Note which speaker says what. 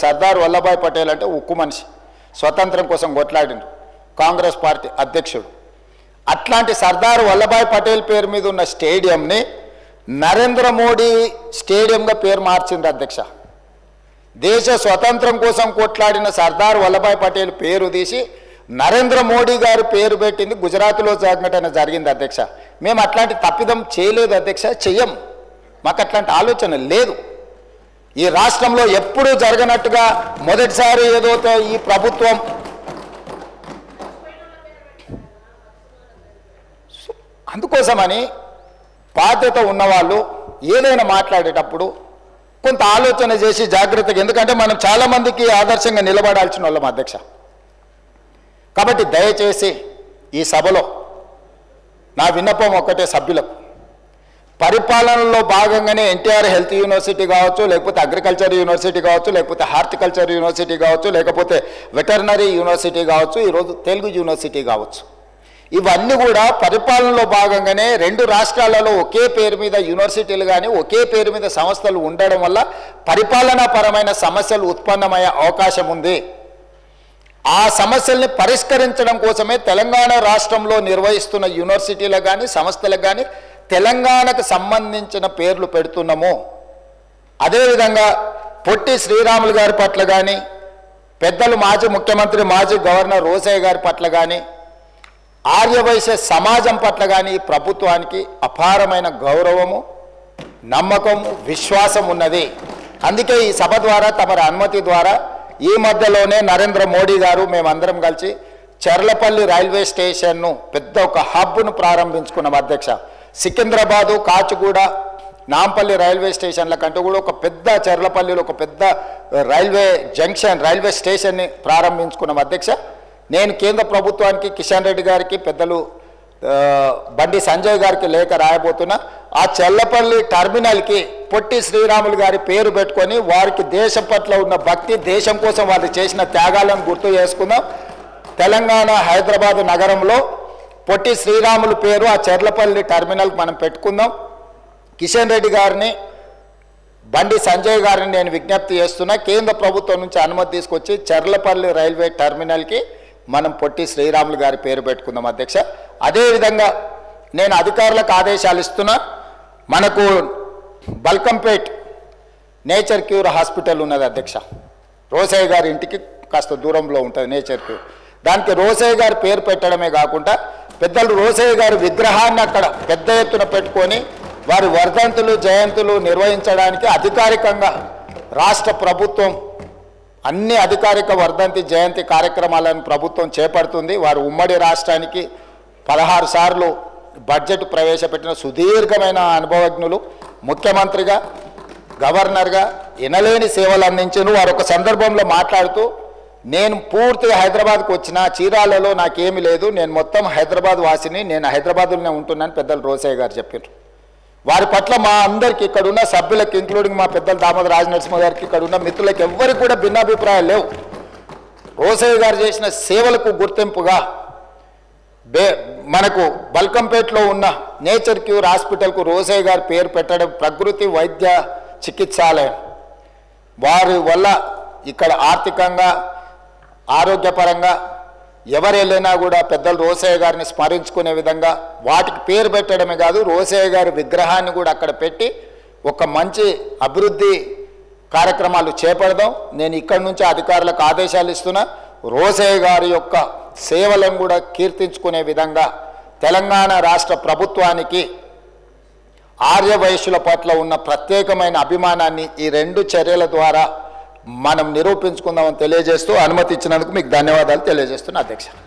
Speaker 1: సర్దార్ వల్లభాయ్ పటేల్ అంటే ఉక్కు మనిషి, స్వతంత్రం కోసం కొట్లాడిన కాంగ్రెస్ పార్టీ అధ్యక్షుడు. అట్లాంటి సర్దార్ వల్లభాయ్ పటేల్ పేరు మీద ఉన్న స్టేడియంని నరేంద్ర మోడీ స్టేడియంగా పేరు మార్చింది అధ్యక్ష. దేశ స్వతంత్రం కోసం కొట్లాడిన సర్దార్ వల్లభాయ్ పటేల్ పేరు తీసి నరేంద్ర మోడీ గారు పేరు పెట్టింది గుజరాత్లో సంఘటన జరిగింది అధ్యక్ష. మేము అట్లాంటి తప్పిదం చేయలేదు అధ్యక్ష, చెయ్యం. మాకు అట్లాంటి ఆలోచన లేదు. ఈ రాష్ట్రంలో ఎప్పుడూ జరగనట్టుగా మొదటిసారి ఏదో ఈ ప్రభుత్వం అందుకోసమని బాధ్యత ఉన్నవాళ్ళు ఏదైనా మాట్లాడేటప్పుడు కొంత ఆలోచన చేసి జాగ్రత్తగా, ఎందుకంటే మనం చాలామందికి ఆదర్శంగా నిలబడాల్సిన వాళ్ళం అధ్యక్ష. కాబట్టి దయచేసి ఈ సభలో నా విన్నపం ఒక్కటే సభ్యులకు, పరిపాలనలో భాగంగానే ఎన్టీఆర్ హెల్త్ యూనివర్సిటీ కావచ్చు, లేకపోతే అగ్రికల్చర్ యూనివర్సిటీ కావచ్చు, లేకపోతే హార్టికల్చర్ యూనివర్సిటీ కావచ్చు, లేకపోతే వెటర్నరీ యూనివర్సిటీ కావచ్చు, ఈరోజు తెలుగు యూనివర్సిటీ కావచ్చు, ఇవన్నీ కూడా పరిపాలనలో భాగంగానే రెండు రాష్ట్రాలలో ఒకే పేరు మీద యూనివర్సిటీలు కానీ ఒకే పేరు మీద సంస్థలు ఉండడం వల్ల పరిపాలనాపరమైన సమస్యలు ఉత్పన్నమయ్యే అవకాశం ఉంది. ఆ సమస్యల్ని పరిష్కరించడం కోసమే తెలంగాణ రాష్ట్రంలో నిర్వహిస్తున్న యూనివర్సిటీలకు కానీ సంస్థలకు కానీ తెలంగాణకు సంబంధించిన పేర్లు పెడుతున్నాము. అదేవిధంగా పొట్టి శ్రీరాములు గారి పట్ల కానీ, పెద్దలు మాజీ ముఖ్యమంత్రి మాజీ గవర్నర్ రోసయ్య గారి పట్ల కానీ, ఆర్యవైశ్య సమాజం పట్ల కానీ ప్రభుత్వానికి అపారమైన గౌరవము, నమ్మకము, విశ్వాసం ఉన్నది. అందుకే ఈ సభ ద్వారా తమరి అనుమతి ద్వారా ఈ మధ్యలోనే నరేంద్ర మోడీ గారు మేమందరం కలిసి చర్లపల్లి రైల్వే స్టేషన్ను పెద్ద ఒక హబ్ను ప్రారంభించుకున్నాం అధ్యక్ష. సికింద్రాబాదు, కాచిగూడ, నాంపల్లి రైల్వే స్టేషన్ల కంటే కూడా ఒక పెద్ద చర్లపల్లిలో ఒక పెద్ద రైల్వే జంక్షన్ రైల్వే స్టేషన్ని ప్రారంభించుకున్నాం అధ్యక్ష. నేను కేంద్ర ప్రభుత్వానికి, కిషన్ రెడ్డి గారికి, పెద్దలు బండి సంజయ్ గారికి లేఖ రాయబోతున్నా. ఆ చర్లపల్లి టర్మినల్కి పొట్టి శ్రీరాములు గారి పేరు పెట్టుకొని వారికి దేశం పట్ల ఉన్న భక్తి, దేశం కోసం వారు చేసిన త్యాగాలను గుర్తు చేసుకుందాం. తెలంగాణ హైదరాబాద్ నగరంలో పొట్టి శ్రీరాములు పేరు ఆ చర్లపల్లి టర్మినల్కి మనం పెట్టుకుందాం. కిషన్ రెడ్డి గారిని, బండి సంజయ్ గారిని నేను విజ్ఞప్తి చేస్తున్నా, కేంద్ర ప్రభుత్వం నుంచి అనుమతి తీసుకొచ్చి చర్లపల్లి రైల్వే టర్మినల్కి మనం పొట్టి శ్రీరాములు గారి పేరు పెట్టుకుందాం అధ్యక్ష. అదేవిధంగా నేను అధికారులకు ఆదేశాలు ఇస్తున్నా. మనకు బల్కంపేట్ నేచర్ క్యూర్ హాస్పిటల్ ఉన్నది అధ్యక్ష. రోసయ్య గారి ఇంటికి కాస్త దూరంలో ఉంటుంది నేచర్ క్యూర్. దానికి రోసయ్య గారి పేరు పెట్టడమే కాకుండా పెద్దలు రోసయ్య గారి విగ్రహాన్ని అక్కడ పెద్ద ఎత్తున పెట్టుకొని వారి వర్ధంతులు, జయంతులు నిర్వహించడానికి అధికారికంగా రాష్ట్ర ప్రభుత్వం అన్ని అధికారిక వర్ధంతి, జయంతి కార్యక్రమాలను ప్రభుత్వం చేపడుతుంది. వారు ఉమ్మడి రాష్ట్రానికి 16 సార్లు బడ్జెట్ ప్రవేశపెట్టిన సుదీర్ఘమైన అనుభవజ్ఞులు. ముఖ్యమంత్రిగా, గవర్నర్గా ఎనలేని సేవలు అందించారు. వారు ఒక సందర్భంలో మాట్లాడుతూ, నేను పూర్తిగా హైదరాబాద్కు వచ్చిన, చీరాలలో నాకేమీ లేదు, నేను మొత్తం హైదరాబాద్ వాసిని, నేను హైదరాబాద్లోనే ఉంటున్నాను పెద్దలు రోసయ్య గారు చెప్పారు. వారి పట్ల మా అందరికి, ఇక్కడున్న సభ్యులకి, ఇంక్లూడింగ్ మా పెద్దలు దామోదర రాజనరసింహ గారికి, ఇక్కడున్న మిత్రులకు ఎవ్వరికి కూడా భిన్నాభిప్రాయాలు లేవు. రోసయ్య గారు చేసిన సేవలకు గుర్తింపుగా మనకు బల్కంపేట్లో ఉన్న నేచర్ క్యూర్ హాస్పిటల్కు రోసయ్య గారి పేరు పెట్టడం ప్రకృతి వైద్య చికిత్సాలయం. వారి వల్ల ఇక్కడ ఆర్థికంగా, ఆరోగ్యపరంగా ఎవరు వెళ్ళినా కూడా పెద్దలు రోసయ్య గారిని స్మరించుకునే విధంగా వాటికి పేరు పెట్టడమే కాదు, రోసయ్య గారి విగ్రహాన్ని కూడా అక్కడ పెట్టి ఒక మంచి అభివృద్ధి కార్యక్రమాలు చేపడదాం. నేను ఇక్కడి నుంచి అధికారులకు ఆదేశాలు ఇస్తున్నా. రోసయ్య గారి యొక్క సేవలను కూడా కీర్తించుకునే విధంగా తెలంగాణ రాష్ట్ర ప్రభుత్వానికి ఆర్యవైశ్యుల పట్ల ఉన్న ప్రత్యేకమైన అభిమానాన్ని ఈ రెండు చర్యల ద్వారా మనం నిరూపించుకుందామని తెలియజేస్తూ అనుమతి ఇచ్చినందుకు మీకు ధన్యవాదాలు తెలియజేస్తున్నా అధ్యక్ష.